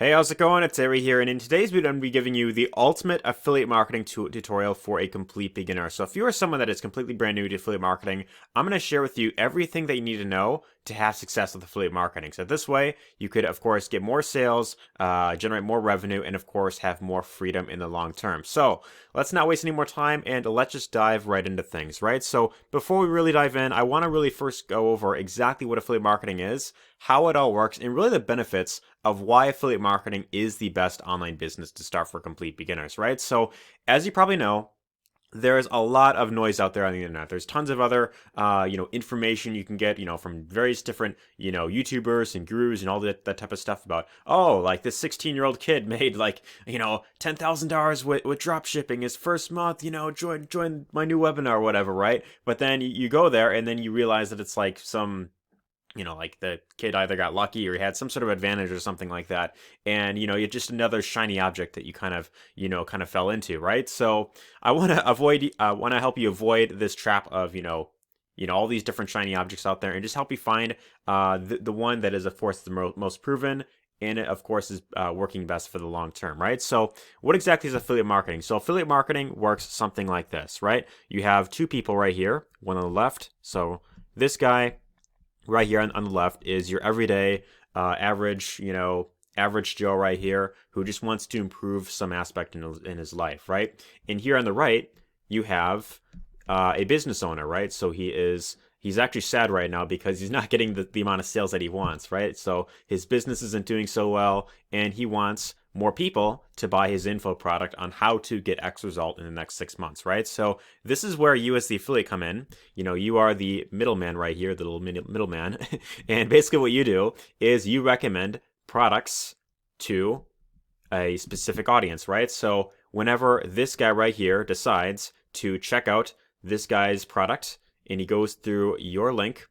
Hey, how's it going? It's Ari here, and in today's video, I'm going to be giving you the ultimate affiliate marketing tutorial for a complete beginner. So if you are someone that is completely brand new to affiliate marketing, I'm going to share with you everything that you need to know to have success with affiliate marketing. So this way, you could, of course, get more sales, generate more revenue, and of course, have more freedom in the long term. So let's not waste any more time, and let's just dive right into things, right? So before we really dive in, I want to really first go over exactly what affiliate marketing is, how it all works, and really the benefits of why affiliate marketing is the best online business to start for complete beginners, right? So as you probably know, there's a lot of noise out there on the internet. There's tons of other, information you can get, from various different, YouTubers and gurus and all that type of stuff about, oh, like this 16-year-old kid made like, $10,000 with drop shipping his first month, join my new webinar or whatever, right? But then you go there and then you realize that it's like like the kid either got lucky or he had some sort of advantage or something like that. And, you're just another shiny object that you kind of fell into, right? So I want to help you avoid this trap of, all these different shiny objects out there and just help you find the one that is, of course, the most proven. And it, of course, is working best for the long term, right? So what exactly is affiliate marketing? So affiliate marketing works something like this, right? You have two people right here, one on the left. So this guy right here on the left is your everyday average, average Joe right here who just wants to improve some aspect in his life, right? And here on the right, you have a business owner, right? So he's actually sad right now because he's not getting the amount of sales that he wants, right? So his business isn't doing so well, and he wants more people to buy his info product on how to get X result in the next 6 months, right? So this is where you as the affiliate come in. You are the middleman right here, the little middleman. And basically what you do is you recommend products to a specific audience, right? So whenever this guy right here decides to check out this guy's product and he goes through your link,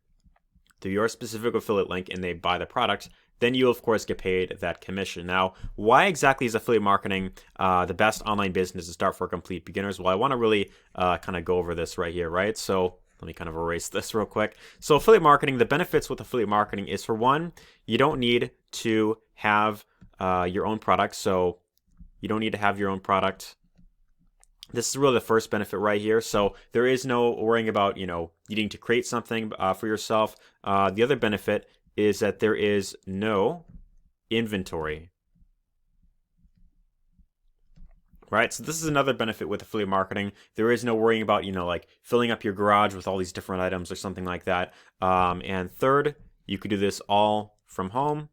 through your specific affiliate link, and they buy the product, then you, of course, get paid that commission. Now, why exactly is affiliate marketing the best online business to start for complete beginners? Well, I want to really kind of go over this right here, right? So let me kind of erase this real quick. So affiliate marketing, the benefits with affiliate marketing is, for one, you don't need to have your own product. So you don't need to have your own product. This is really the first benefit right here. So there is no worrying about, needing to create something for yourself. The other benefit is that there is no inventory, right? So this is another benefit with affiliate marketing. There is no worrying about, like filling up your garage with all these different items or something like that. And third, you could do this all from home,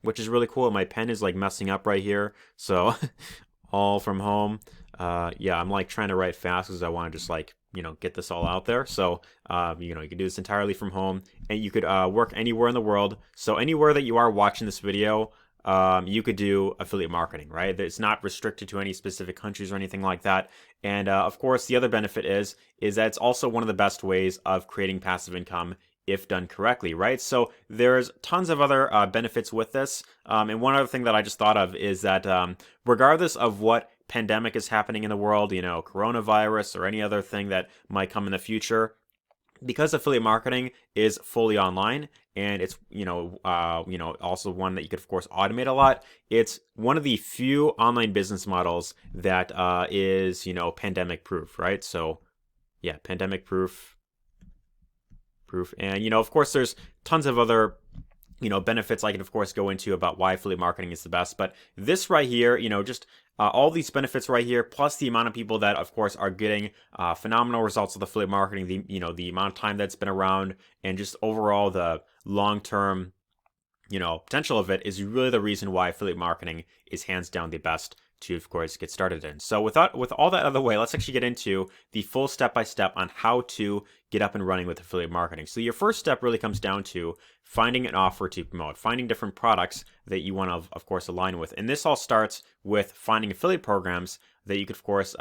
which is really cool. My pen is like messing up right here. So all from home. Yeah, I'm like trying to write fast because I want to just like, get this all out there. So, you can do this entirely from home, and you could work anywhere in the world. So anywhere that you are watching this video, you could do affiliate marketing, right? It's not restricted to any specific countries or anything like that. And of course, the other benefit is that it's also one of the best ways of creating passive income if done correctly, right? So there's tons of other benefits with this. And one other thing that I just thought of is that regardless of what pandemic is happening in the world, coronavirus or any other thing that might come in the future, because affiliate marketing is fully online and it's also one that you could of course automate a lot. It's one of the few online business models that is pandemic proof, right? So yeah, pandemic proof. And of course there's tons of other benefits I can of course go into about why affiliate marketing is the best, but this right here, just all these benefits right here, plus the amount of people that of course are getting phenomenal results with affiliate marketing, the amount of time that's been around, and just overall the long-term potential of it is really the reason why affiliate marketing is hands down the best to, of course, get started in. So with all that out of the way, let's actually get into the full step-by-step on how to get up and running with affiliate marketing. So your first step really comes down to finding an offer to promote, finding different products that you want to, of course, align with. And this all starts with finding affiliate programs that you could, of course,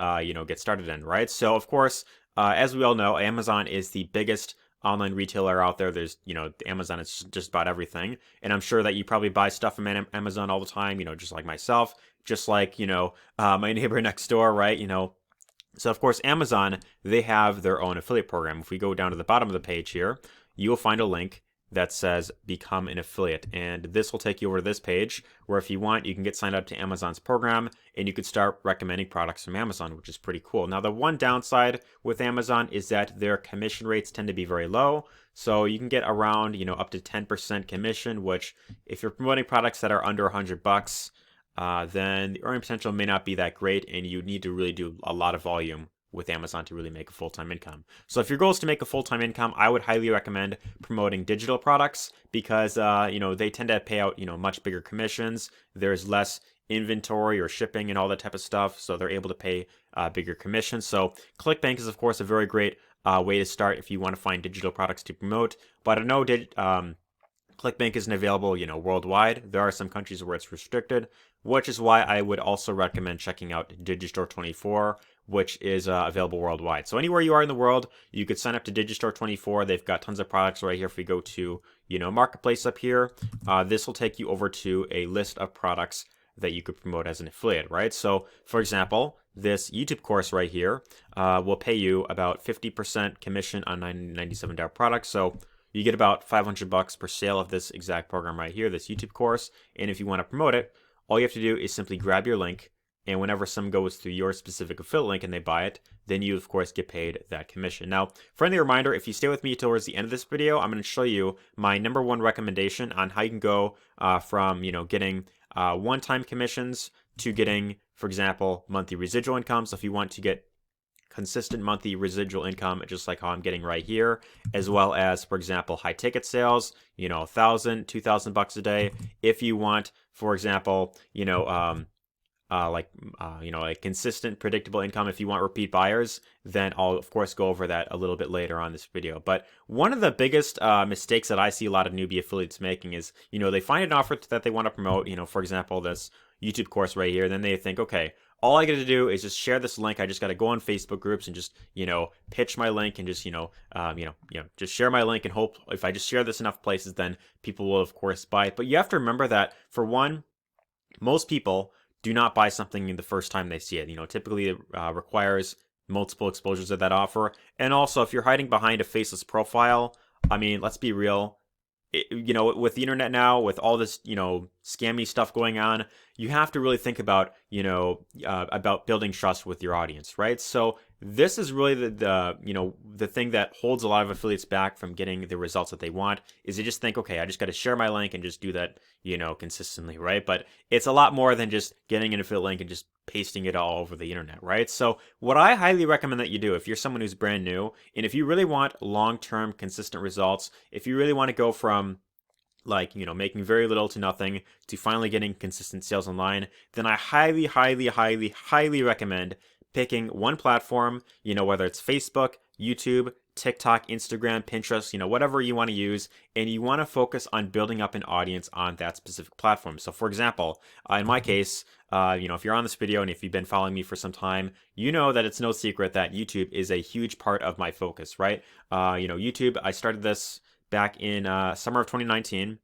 get started in, right? So, of course, as we all know, Amazon is the biggest online retailer out there. There's, Amazon is just about everything. And I'm sure that you probably buy stuff from Amazon all the time, just like myself, just like, my neighbor next door, right? So of course, Amazon, they have their own affiliate program. If we go down to the bottom of the page here, you will find a link that says become an affiliate, and this will take you over to this page where if you want you can get signed up to Amazon's program and you could start recommending products from Amazon, which is pretty cool. Now the one downside with Amazon is that their commission rates tend to be very low, so you can get around up to 10% commission, which if you're promoting products that are under $100, then the earning potential may not be that great and you need to really do a lot of volume with Amazon to really make a full-time income. So if your goal is to make a full-time income, I would highly recommend promoting digital products because they tend to pay out much bigger commissions. There's less inventory or shipping and all that type of stuff, so they're able to pay bigger commissions. So ClickBank is of course a very great way to start if you want to find digital products to promote. But I know ClickBank isn't available worldwide. There are some countries where it's restricted, which is why I would also recommend checking out Digistore24, which is available worldwide. So anywhere you are in the world, you could sign up to Digistore24. They've got tons of products right here. If we go to Marketplace up here, this will take you over to a list of products that you could promote as an affiliate, right? So for example, this YouTube course right here will pay you about 50% commission on $97 products. So you get about $500 per sale of this exact program right here, this YouTube course. And if you want to promote it, all you have to do is simply grab your link, and whenever someone goes through your specific affiliate link and they buy it, then you of course get paid that commission. Now, friendly reminder, if you stay with me towards the end of this video, I'm going to show you my #1 recommendation on how you can go from getting one-time commissions to getting, for example, monthly residual income. So if you want to get consistent monthly residual income, just like how I'm getting right here, as well as, for example, high ticket sales, $1,000, $2,000 a day. If you want, for example, like consistent, predictable income. If you want repeat buyers, then I'll of course go over that a little bit later on this video. But one of the biggest mistakes that I see a lot of newbie affiliates making is, they find an offer that they want to promote, for example, this YouTube course right here. Then they think, okay, all I got to do is just share this link. I just got to go on Facebook groups and just, pitch my link and just, just share my link and hope if I just share this enough places, then people will of course buy it. But you have to remember that for one, most people do not buy something the first time they see it. Typically it requires multiple exposures of that offer. And also, if you're hiding behind a faceless profile, I mean, let's be real. With the internet now, with all this, scammy stuff going on, you have to really think about, about building trust with your audience, right? So this is really the thing that holds a lot of affiliates back from getting the results that they want, is they just think, okay, I just got to share my link and just do that, consistently, right? But it's a lot more than just getting an affiliate link and just pasting it all over the internet, right? So what I highly recommend that you do, if you're someone who's brand new, and if you really want long-term consistent results, if you really want to go from making very little to nothing to finally getting consistent sales online, then I highly, highly, highly, highly recommend picking one platform, whether it's Facebook, YouTube, TikTok, Instagram, Pinterest, whatever you want to use, and you want to focus on building up an audience on that specific platform. So for example, in my case, if you're on this video and if you've been following me for some time, you know that it's no secret that YouTube is a huge part of my focus, right? YouTube, I started this back in summer of 2019,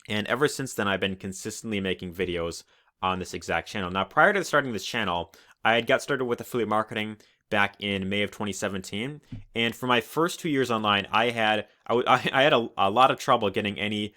and ever since then I've been consistently making videos on this exact channel. Now, prior to starting this channel, I had got started with affiliate marketing back in May of 2017, and for my first 2 years online, I had a lot of trouble getting any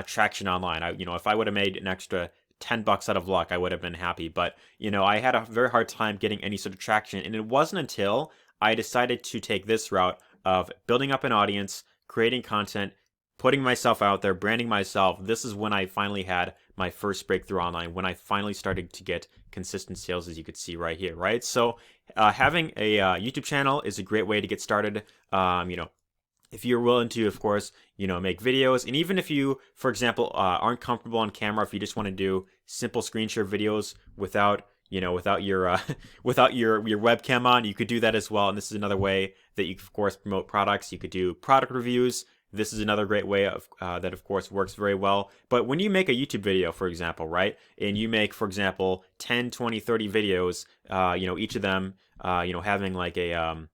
traction online. If I would have made an extra $10 out of luck, I would have been happy. But I had a very hard time getting any sort of traction, and it wasn't until I decided to take this route of building up an audience, creating content, putting myself out there, branding myself. This is when I finally had my first breakthrough online, when I finally started to get consistent sales, as you could see right here, right? So having a YouTube channel is a great way to get started. If you're willing to, of course, make videos, and even if you, for example, aren't comfortable on camera, if you just want to do simple screen share videos without without your webcam on, you could do that as well. And this is another way that you, of course, promote products. You could do product reviews. This is another great way of that, of course, works very well. But when you make a YouTube video, for example, right, and you make, for example, 10, 20, 30 videos, each of them, having like a,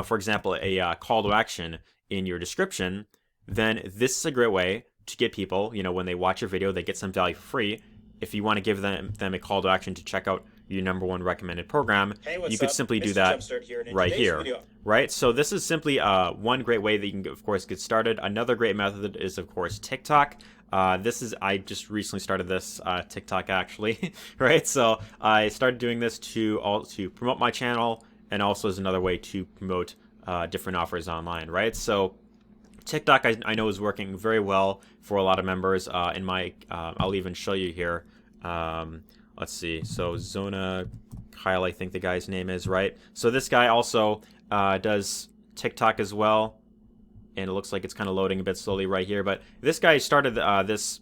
for example, a call to action in your description, then this is a great way to get people, when they watch your video, they get some value for free. If you want to give them a call to action to check out your number one recommended program, Hey, what's you could up? simply do Mr. that Jumpstart here, and in right today's here. video, Right, so this is simply one great way that you can, of course, get started. Another great method is, of course, TikTok. I just recently started this TikTok actually, right? So I started doing this to promote my channel, and also as another way to promote different offers online, right? So TikTok, I know, is working very well for a lot of members. I'll even show you here. Let's see. So Zona Kyle, I think the guy's name is, right? So this guy also does TikTok as well, and it looks like it's kind of loading a bit slowly right here. But this guy started this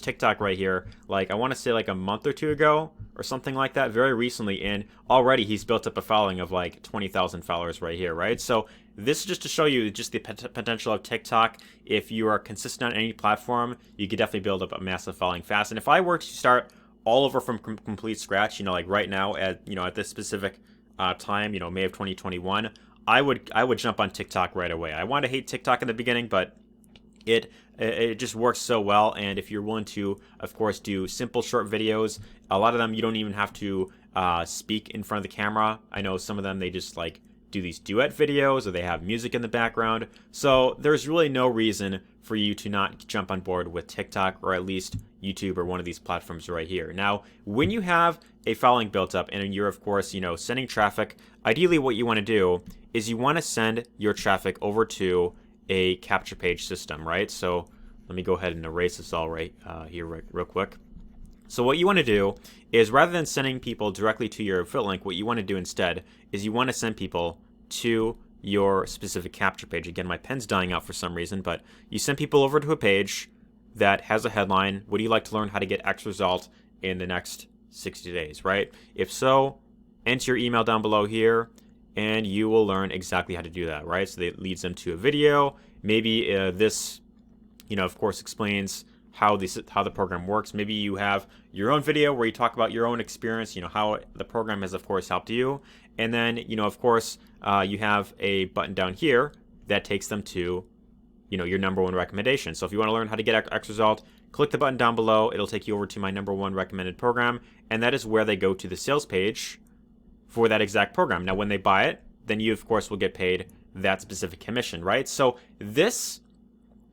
TikTok right here, like I want to say like a month or two ago or something like that, very recently, and already he's built up a following of like 20,000 followers right here, right? So this is just to show you just the potential of TikTok. If you are consistent on any platform, you could definitely build up a massive following fast. And if I were to start all over from complete scratch, like right now at this specific time, May of 2021, I would jump on TikTok right away. I want to hate TikTok in the beginning, but it just works so well. And if you're willing to, of course, do simple short videos, a lot of them you don't even have to speak in front of the camera. I know some of them, they just like do these duet videos, or they have music in the background. So there's really no reason for you to not jump on board with TikTok, or at least YouTube, or one of these platforms right here. Now, when you have a following built up and you're, of course, sending traffic, ideally what you want to do is you want to send your traffic over to a capture page system, right? So let me go ahead and erase this all right here real quick. So what you want to do is, rather than sending people directly to your affiliate link, what you want to do instead is you want to send people to your specific capture page. Again, my pen's dying out for some reason, but you send people over to a page that has a headline: would you like to learn how to get X result in the next 60 days, right? If so, enter your email down below here, and you will learn exactly how to do that, right? So that leads them to a video. Maybe this, of course, explains how the program works. Maybe you have your own video where you talk about your own experience, how the program has, of course, helped you. And then, of course, you have a button down here that takes them to, your number one recommendation. So if you want to learn how to get X result, click the button down below. It'll take you over to my number one recommended program, and that is where they go to the sales page for that exact program. Now, when they buy it, then you, of course, will get paid that specific commission, right? So this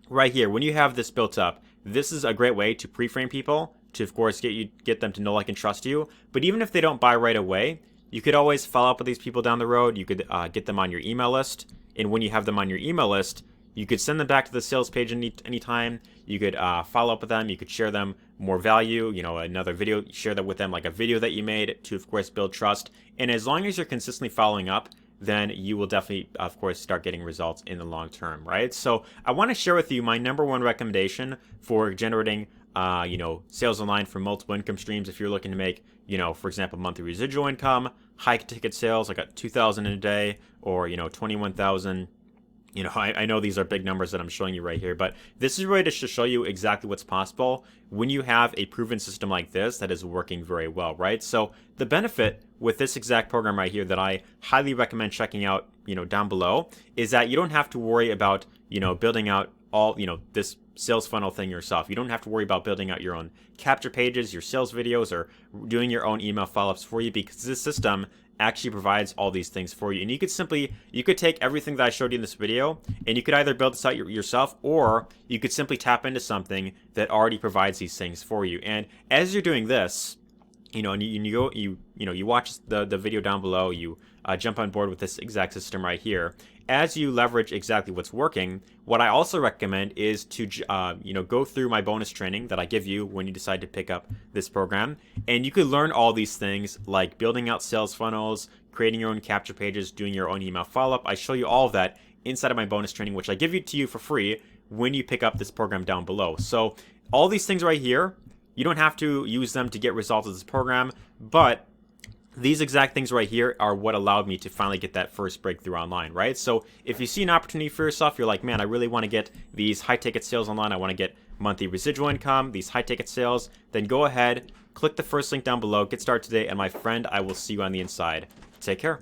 right here, when you have this built up, this is a great way to pre-frame people, to, of course, get them to know, like, and trust you. But even if they don't buy right away, you could always follow up with these people down the road. You could get them on your email list, and when you have them on your email list, you could send them back to the sales page anytime. You could follow up with them. You could share them more value, another video, share that with them, like a video that you made, to, of course, build trust. And as long as you're consistently following up, then you will definitely, of course, start getting results in the long term, right? So I want to share with you my number one recommendation for generating, sales online from multiple income streams. If you're looking to make, for example, monthly residual income, high ticket sales, like at 2,000 a day, or, 21,000. I know these are big numbers that I'm showing you right here, but this is really just to show you exactly what's possible when you have a proven system like this that is working very well, right? So the benefit with this exact program right here that I highly recommend checking out, down below, is that you don't have to worry about, building out all, this sales funnel thing yourself. You don't have to worry about building out your own capture pages, your sales videos, or doing your own email follow-ups for you, because this system actually provides all these things for you. And you could take everything that I showed you in this video, and you could either build this out yourself, or you could simply tap into something that already provides these things for you. And as you're doing this, and you watch the video down below, you jump on board with this exact system right here. As you leverage exactly what's working, what I also recommend is to go through my bonus training that I give you when you decide to pick up this program, and you could learn all these things like building out sales funnels, creating your own capture pages, doing your own email follow-up. I show you all of that inside of my bonus training, which I give to you for free when you pick up this program down below. So all these things right here, you don't have to use them to get results of this program, but these exact things right here are what allowed me to finally get that first breakthrough online, right? So if you see an opportunity for yourself, you're like, man, I really want to get these high-ticket sales online. I want to get monthly residual income, these high-ticket sales. Then go ahead, click the first link down below, get started today, and my friend, I will see you on the inside. Take care.